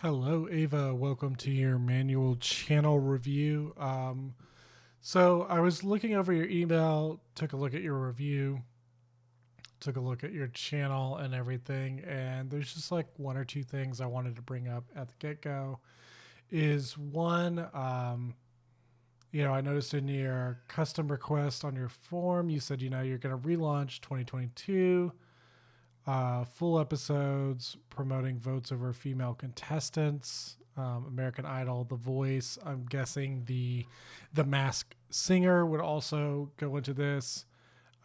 Hello, Ava. Welcome to your manual channel review. So I was looking over your email, took a look at your review, took a look at your channel and everything, and there's just like one or two things I wanted to bring up at the get go. Is one, I noticed in your custom request on your form, you said, you're going to relaunch 2022 full episodes promoting votes over female contestants, American Idol, The Voice. I'm guessing the Masked Singer would also go into this.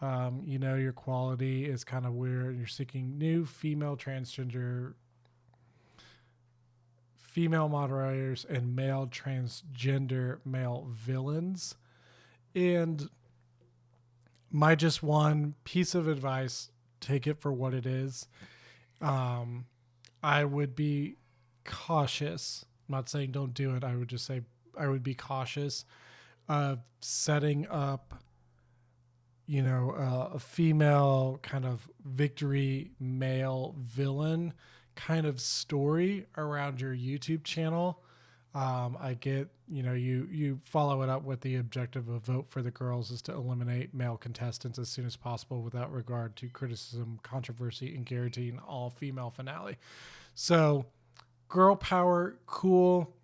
Your quality is kind of weird. You're seeking new female moderators and male transgender male villains. And my just one piece of advice, take it for what it is. Um, I would be cautious. I'm not saying don't do it. I would just say I would be cautious of setting up, a female kind of victory male villain kind of story around your YouTube channel. I get, you follow it up with the objective of vote for the girls is to eliminate male contestants as soon as possible without regard to criticism, controversy, and guaranteeing all female finale. So, girl power, cool,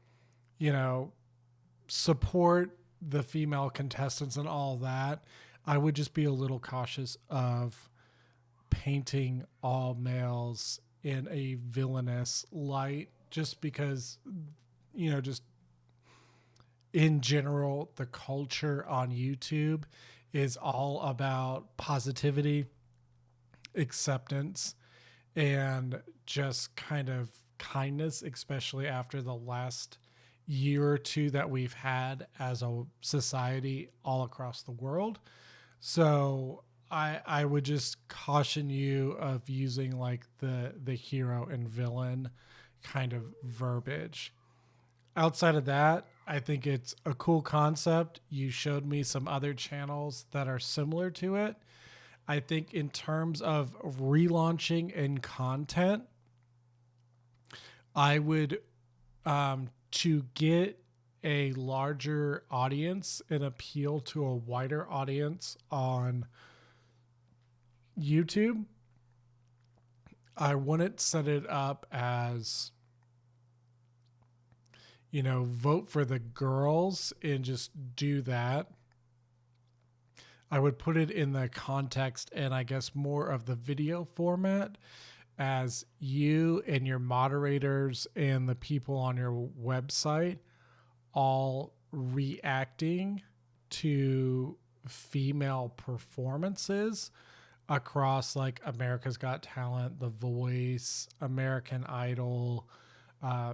you know, support the female contestants and all that. I would just be a little cautious of painting all males in a villainous light just because just in general, the culture on YouTube is all about positivity, acceptance, and just kind of kindness, especially after the last year or two that we've had as a society all across the world. So I would just caution you of using like the hero and villain kind of verbiage. Outside of that, I think it's a cool concept. You showed me some other channels that are similar to it. I think in terms of relaunching in content, I would to get a larger audience and appeal to a wider audience on YouTube. I wouldn't set it up as vote for the girls and just do that. I would put it in the context and I guess more of the video format as you and your moderators and the people on your website all reacting to female performances across like America's Got Talent, The Voice, American Idol,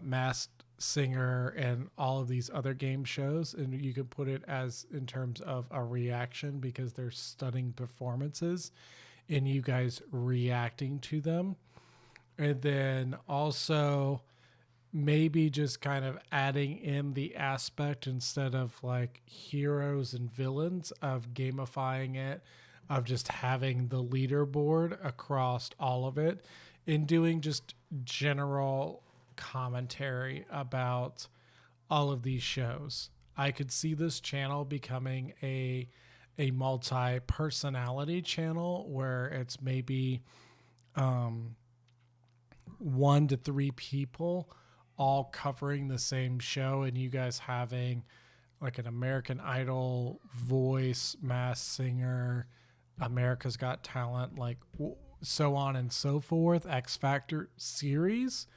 Masked Singer, and all of these other game shows. And you can put it as in terms of a reaction because they're stunning performances and you guys reacting to them. And then also maybe just kind of adding in the aspect instead of like heroes and villains of gamifying it, of just having the leaderboard across all of it and doing just general commentary about all of these shows. I could see this channel becoming a multi-personality channel where it's maybe 1 to 3 people all covering the same show and you guys having like an American Idol, Voice, Masked Singer, America's Got Talent, like so on and so forth, X Factor series.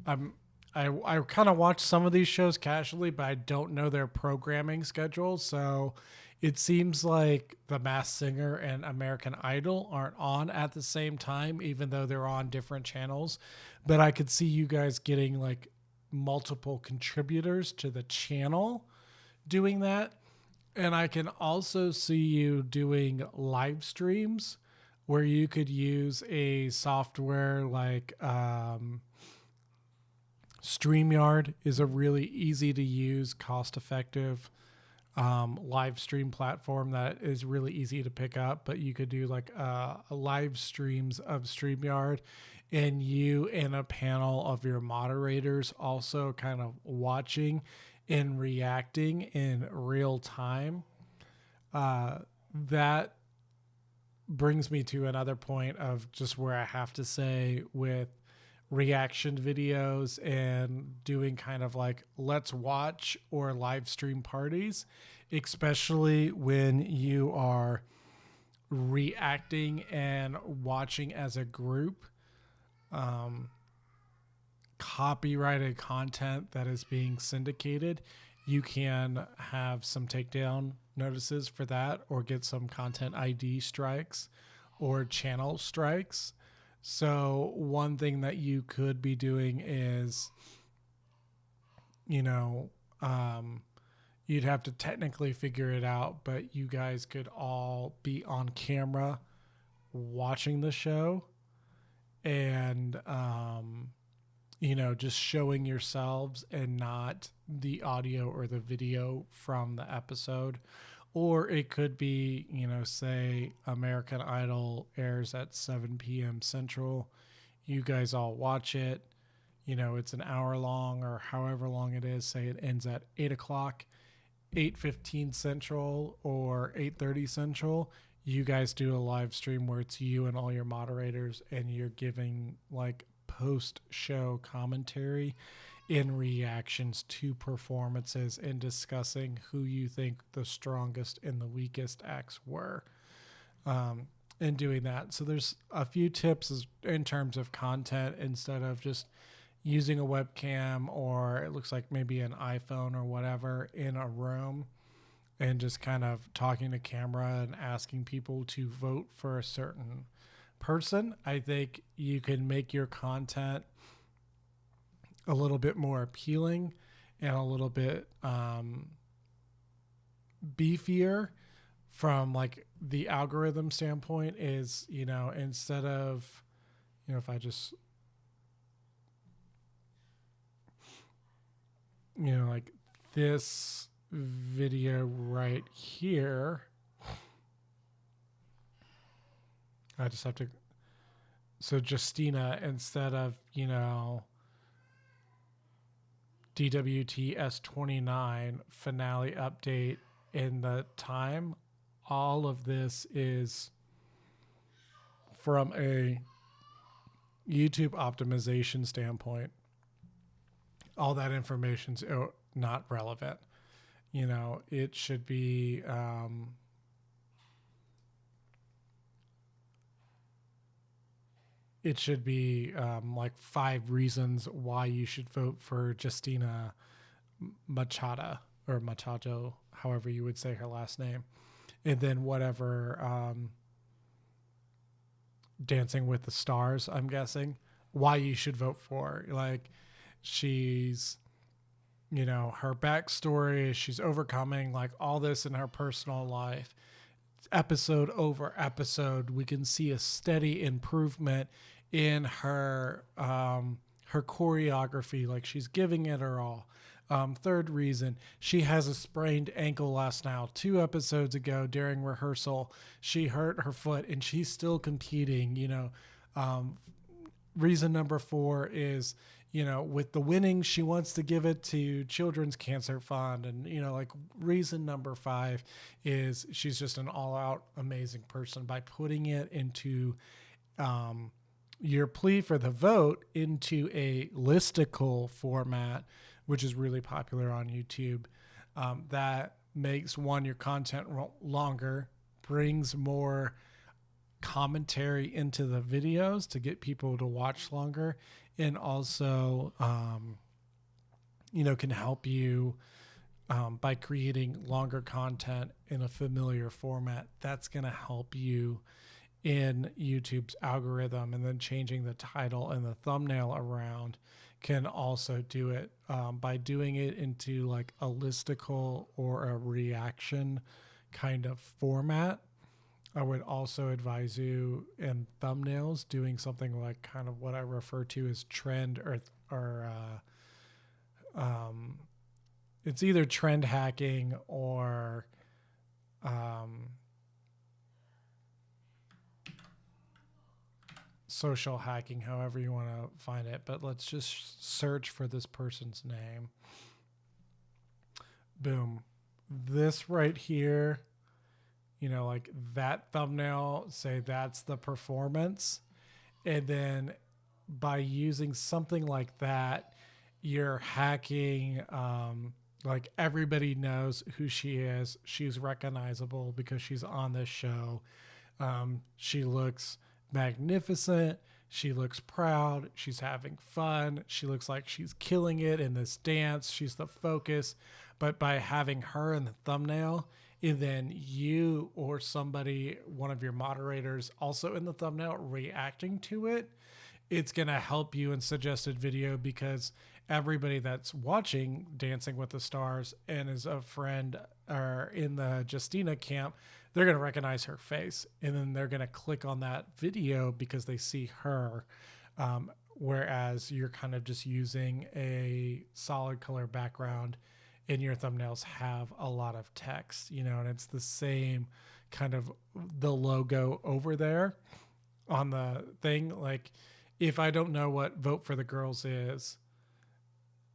I kind of watch some of these shows casually, but I don't know their programming schedule. So it seems like The Masked Singer and American Idol aren't on at the same time, even though they're on different channels. But I could see you guys getting like multiple contributors to the channel doing that. And I can also see you doing live streams where you could use a software like StreamYard is a really easy to use, cost effective live stream platform that is really easy to pick up. But you could do like a live streams of StreamYard and you and a panel of your moderators also kind of watching and reacting in real time. That brings me to another point of just where I have to say with reaction videos and doing kind of like let's watch or live stream parties, especially when you are reacting and watching as a group. Copyrighted content that is being syndicated, you can have some takedown notices for that or get some content ID strikes or channel strikes. So one thing that you could be doing is, you know, you'd have to technically figure it out, but you guys could all be on camera watching the show and, just showing yourselves and not the audio or the video from the episode. Or it could be, say American Idol airs at 7 p.m. Central. You guys all watch it. It's an hour long or however long it is. Say it ends at 8 o'clock, 8:15 Central or 8:30 Central. You guys do a live stream where it's you and all your moderators and you're giving like post-show commentary in reactions to performances and discussing who you think the strongest and the weakest acts were, and doing that. So there's a few tips in terms of content instead of just using a webcam or it looks like maybe an iPhone or whatever in a room and just kind of talking to camera and asking people to vote for a certain person. I think you can make your content a little bit more appealing and a little bit beefier from like the algorithm standpoint is, instead of, if I just, like this video right here, I just have to, so Justina, instead of, DWT S29 finale update in the time, all of this is from a YouTube optimization standpoint. All that information's not relevant. It should be, like 5 reasons why you should vote for Justina Machado or Machado, however you would say her last name. And then whatever Dancing with the Stars, I'm guessing, why you should vote for. Like she's, her backstory, she's overcoming like all this in her personal life. Episode over episode, we can see a steady improvement in her choreography. Like she's giving it her all. Third reason, she has a sprained ankle last now. 2 episodes ago during rehearsal, she hurt her foot and she's still competing. Reason number 4 is, with the winnings, she wants to give it to Children's Cancer Fund. And, like reason number 5 is she's just an all out amazing person. By putting it into your plea for the vote into a listicle format, which is really popular on YouTube, that makes your content longer, brings more commentary into the videos to get people to watch longer, and also can help you by creating longer content in a familiar format. That's going to help you in YouTube's algorithm. And then changing the title and the thumbnail around can also do it by doing it into like a listicle or a reaction kind of format. I would also advise you in thumbnails doing something like kind of what I refer to as trend or it's either trend hacking or social hacking, however you want to find it, but let's just search for this person's name. Boom. This right here, like that thumbnail, say that's the performance. And then by using something like that, you're hacking, like everybody knows who she is. She's recognizable because she's on this show. She looks magnificent. She looks proud. She's having fun. She looks like she's killing it in this dance. She's the focus. But by having her in the thumbnail, and then you or somebody, one of your moderators, also in the thumbnail reacting to it, it's going to help you in suggested video, because everybody that's watching Dancing with the Stars and is a friend or in the Justina camp, they're going to recognize her face, and then they're going to click on that video because they see her. Whereas you're kind of just using a solid color background, and your thumbnails have a lot of text, and it's the same kind of the logo over there on the thing. Like, if I don't know what Vote for the Girls is,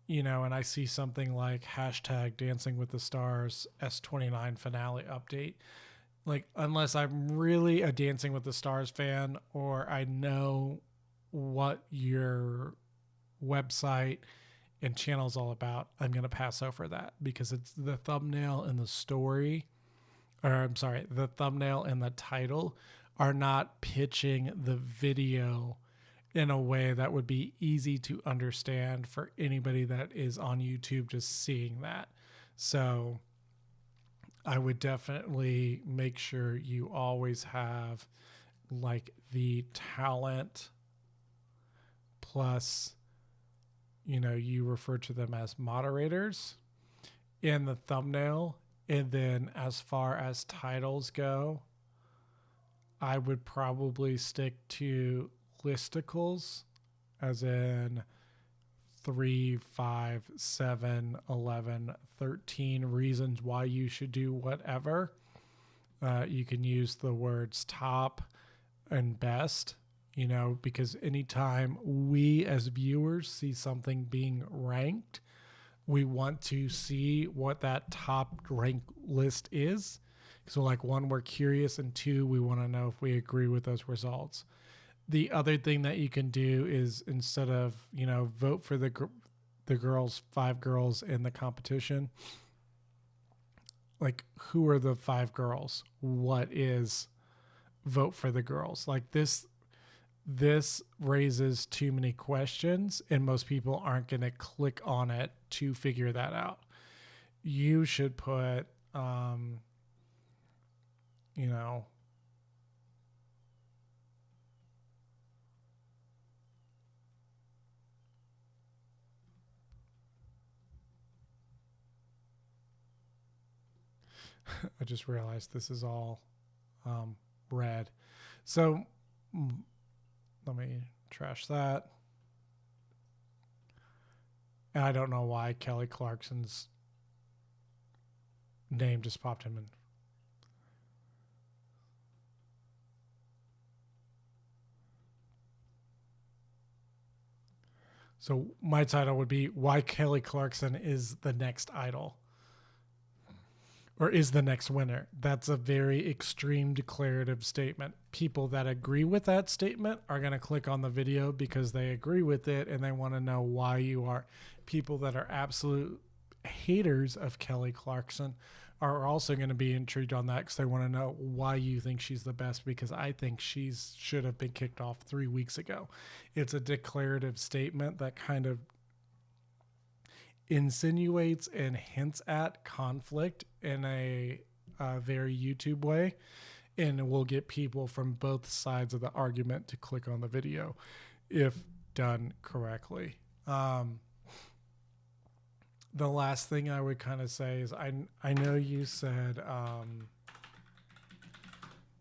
and I see something like hashtag Dancing with the Stars S29 finale update, like, unless I'm really a Dancing with the Stars fan, or I know what your website and channel is all about, I'm going to pass over that, because it's the thumbnail and the story, or I'm sorry, the thumbnail and the title are not pitching the video in a way that would be easy to understand for anybody that is on YouTube just seeing that. So I would definitely make sure you always have like the talent plus, you refer to them as moderators in the thumbnail. And then as far as titles go, I would probably stick to listicles, as in 3, 5, 7, 11, 13 reasons why you should do whatever. You can use the words top and best, because anytime we as viewers see something being ranked, we want to see what that top rank list is. So like, 1, we're curious, and 2, we want to know if we agree with those results. The other thing that you can do is, instead of, vote for the girls, 5 girls in the competition, like, who are the 5 girls? What is Vote for the Girls? Like, this raises too many questions, and most people aren't going to click on it to figure that out. You should put, I just realized this is all red. So let me trash that. And I don't know why Kelly Clarkson's name just popped him in. So my title would be Why Kelly Clarkson is the Next Idol, or is the next winner. That's a very extreme declarative statement. People that agree with that statement are going to click on the video because they agree with it and they want to know why you are. People that are absolute haters of Kelly Clarkson are also going to be intrigued on that because they want to know why you think she's the best, because I think should have been kicked off 3 weeks ago. It's a declarative statement that kind of insinuates and hints at conflict in a very YouTube way, and will get people from both sides of the argument to click on the video if done correctly. The last thing I would kind of say is, I know you said,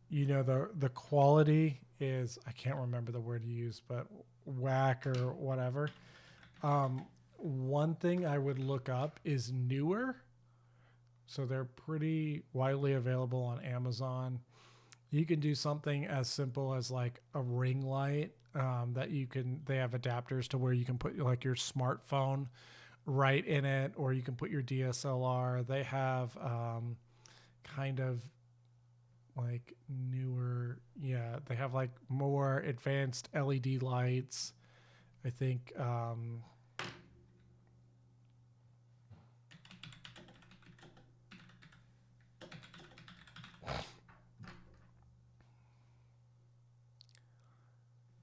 the quality is, I can't remember the word you used, but whack or whatever. One thing I would look up is Neewer. So they're pretty widely available on Amazon. You can do something as simple as like a ring light that they have adapters to where you can put like your smartphone right in it, or you can put your DSLR. They have kind of like newer, yeah, they have like more advanced LED lights. I think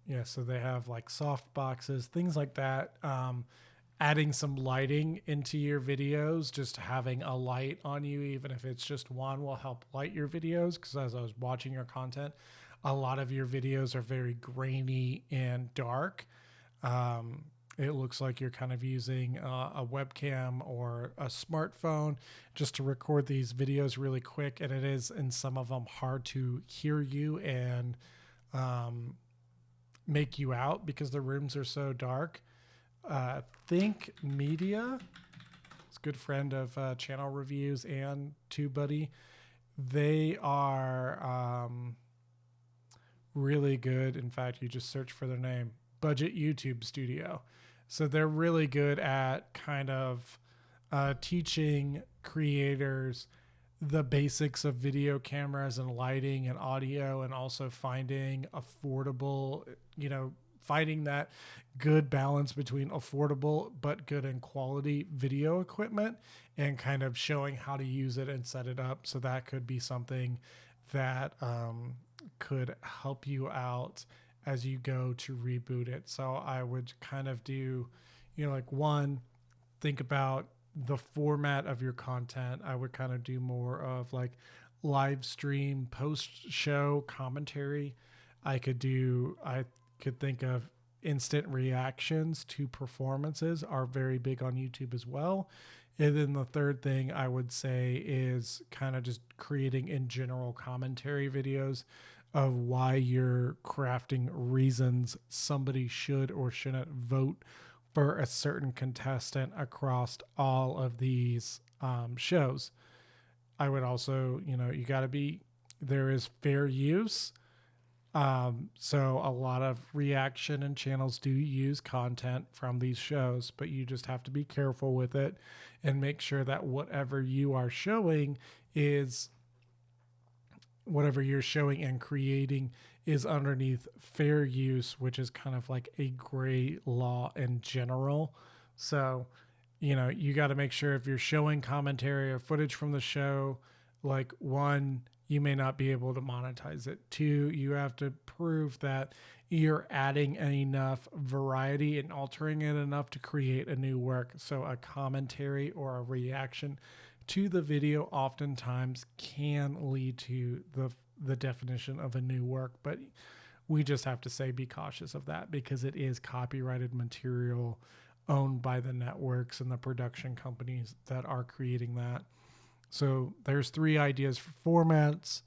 yeah, so they have like soft boxes, things like that. Adding some lighting into your videos, just having a light on you, even if it's just one, will help light your videos. Because as I was watching your content, a lot of your videos are very grainy and dark. Um, it looks like you're kind of using a webcam or a smartphone just to record these videos really quick. And it is, in some of them, hard to hear you and um, make you out because the rooms are so dark. Think Media, it's a good friend of Channel Reviews and TubeBuddy. They are really good. In fact, you just search for their name, Budget YouTube Studio. So they're really good at kind of teaching creators the basics of video cameras and lighting and audio, and also finding affordable, finding that good balance between affordable but good and quality video equipment, and kind of showing how to use it and set it up. So that could be something that could help you out as you go to reboot it. So I would kind of do, like, one, think about the format of your content. I would kind of do more of like live stream post show commentary. I could think of instant reactions to performances are very big on YouTube as well. And then the third thing I would say is kind of just creating in general commentary videos of why you're crafting reasons somebody should or shouldn't vote for a certain contestant across all of these shows. I would also, there is fair use. So a lot of reaction and channels do use content from these shows, but you just have to be careful with it and make sure that whatever you're showing and creating is underneath fair use, which is kind of like a gray law in general. So, you got to make sure if you're showing commentary or footage from the show, like, one, you may not be able to monetize it. Two, you have to prove that you're adding enough variety and altering it enough to create a new work. So a commentary or a reaction to the video oftentimes can lead to the definition of a new work, but we just have to say be cautious of that because it is copyrighted material owned by the networks and the production companies that are creating that. So there's 3 ideas for formats,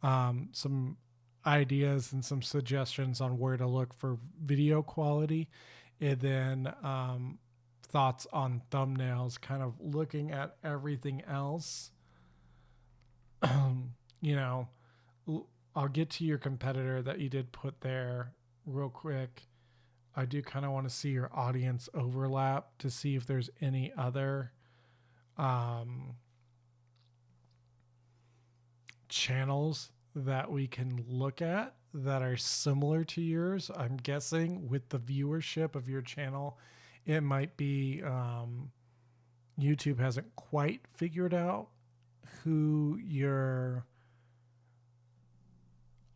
some ideas and some suggestions on where to look for video quality, and then thoughts on thumbnails, kind of looking at everything else. I'll get to your competitor that you did put there real quick. I do kind of want to see your audience overlap to see if there's any other channels that we can look at that are similar to yours. I'm guessing with the viewership of your channel, it might be YouTube hasn't quite figured out who your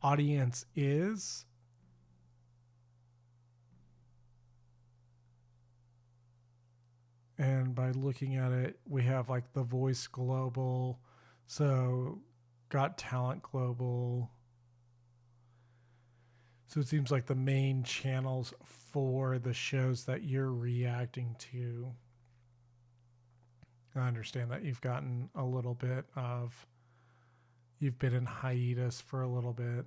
audience is. And by looking at it, we have like The Voice Global, so Got Talent Global. So it seems like the main channels for the shows that you're reacting to. I understand that you've been in hiatus for a little bit.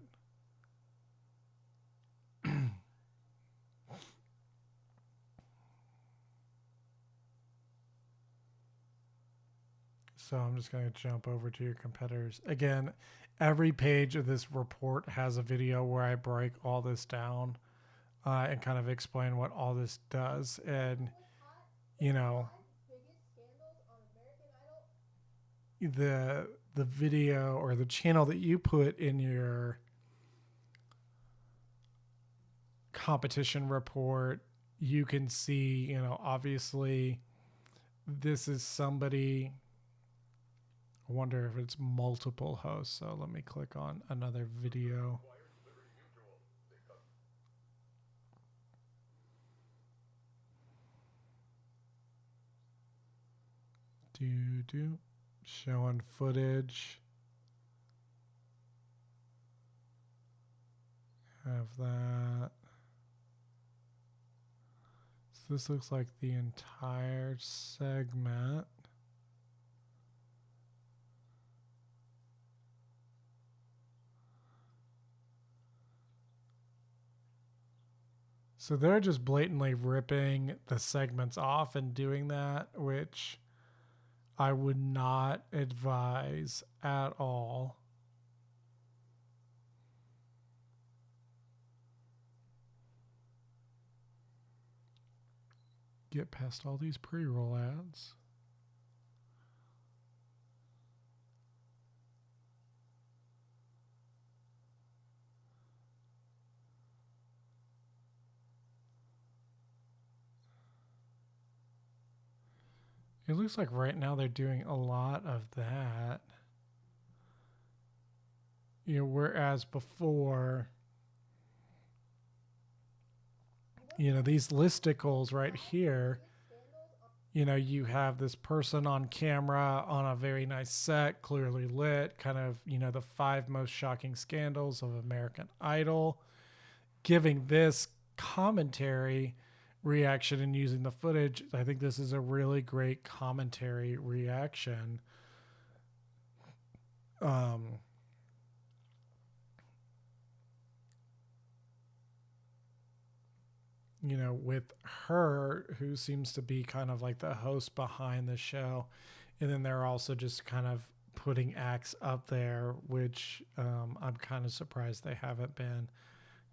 So I'm just going to jump over to your competitors. Again, every page of this report has a video where I break all this down. and kind of explain what all this does. And, you know, the video or the channel that you put in your competition report, you can see, you know, obviously this is somebody. I wonder if it's multiple hosts. So let me click on another video. Showing footage. Have that. So this looks like the entire segment. So they're just blatantly ripping the segments off and doing that, which I would not advise at all. Get past all these pre-roll ads. It looks like right now they're doing a lot of that. You know, whereas before, you know, these listicles right here, you know, you have this person on camera on a very nice set, clearly lit, kind of, you know, the 5 most shocking scandals of American Idol, giving this commentary reaction and using the footage. I think this is a really great commentary reaction. You know, with her, who seems to be kind of like the host behind the show. And then they're also just kind of putting acts up there, which I'm kind of surprised they haven't been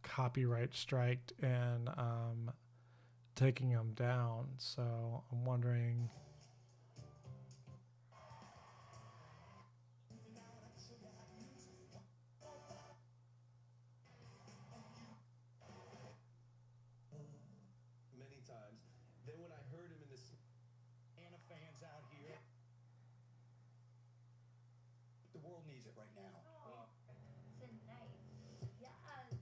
copyright striked and taking them down. So I'm wondering. Many times. Then when I heard him in this Anna fans out here. The world needs it right now. Oh, tonight. Yes.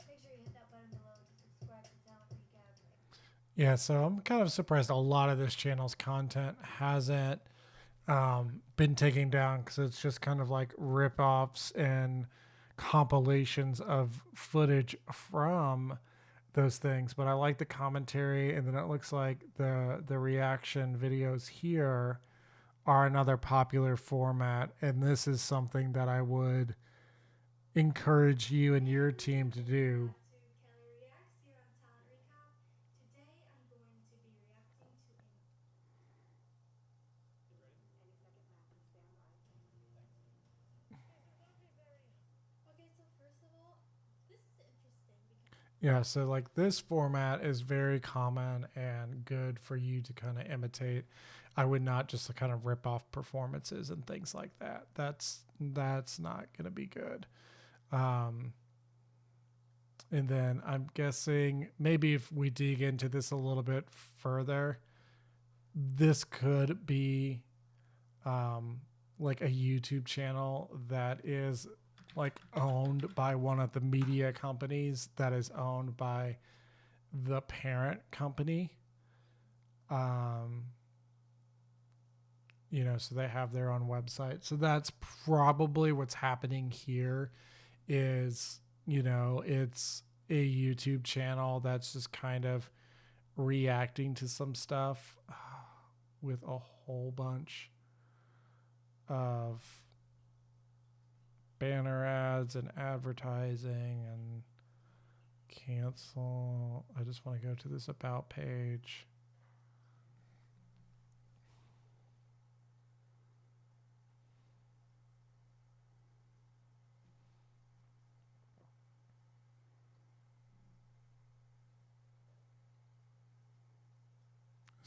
Make sure you hit that button below to subscribe to Talent Recap. Yeah, so I'm kind of surprised a lot of this channel's content hasn't been taken down, because it's just kind of like rip-offs and compilations of footage from those things. But I like the commentary, and then it looks like the reaction videos here are another popular format, and this is something that I would encourage you and your team to do. To Kelly Reacts here on Talent Recap. Today I'm going to be reacting to an... You ready? Any second, Matthew, stand by. Okay, so first of all, this is interesting because... Yeah, so like this format is very common and good for you to kind of imitate. I would not just kind of rip off performances and things like that. That's not going to be good. And then I'm guessing maybe if we dig into this a little bit further, this could be like a YouTube channel that is like owned by one of the media companies that is owned by the parent company. You know, so they have their own website. So that's probably what's happening here is, you know, it's a YouTube channel that's just kind of reacting to some stuff with a whole bunch of banner ads and advertising and cancel. I just want to go to this about page.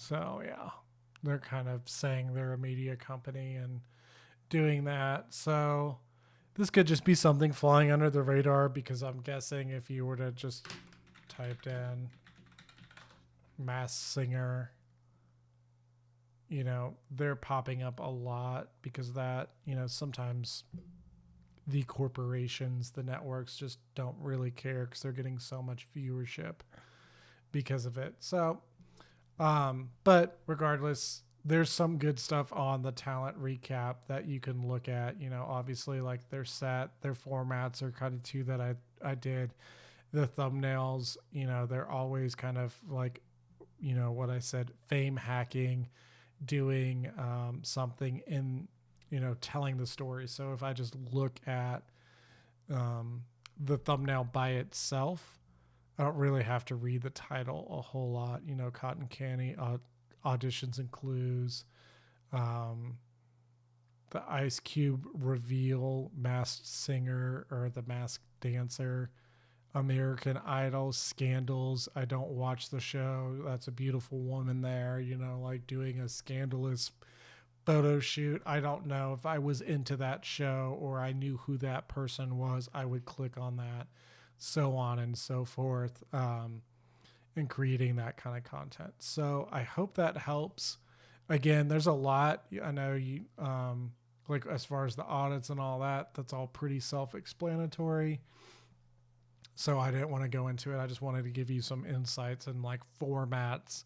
So yeah, they're kind of saying they're a media company and doing that. So this could just be something flying under the radar, because I'm guessing if you were to just typed in Masked Singer, you know, they're popping up a lot because of that. You know, sometimes the corporations, the networks just don't really care because they're getting so much viewership because of it. So, but regardless, there's some good stuff on the talent recap that you can look at. You know, obviously, like their formats are kind of two that I did. The thumbnails, you know, they're always kind of like, you know, what I said, fame hacking, doing something in, you know, telling the story. So if I just look at the thumbnail by itself, I don't really have to read the title a whole lot. You know, Cotton Candy, Auditions and Clues, the Ice Cube reveal, Masked Singer or the Masked Dancer, American Idol, Scandals. I don't watch the show. That's a beautiful woman there, you know, like doing a scandalous photo shoot. I don't know if I was into that show or I knew who that person was, I would click on that, so on and so forth, in creating that kind of content. So I hope that helps. Again, there's a lot. I know you, like as far as the audits and all that, that's all pretty self-explanatory. So I didn't want to go into it. I just wanted to give you some insights and like formats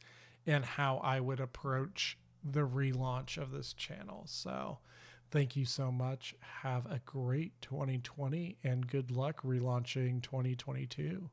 and how I would approach the relaunch of this channel. So thank you so much. Have a great 2020 and good luck relaunching 2022.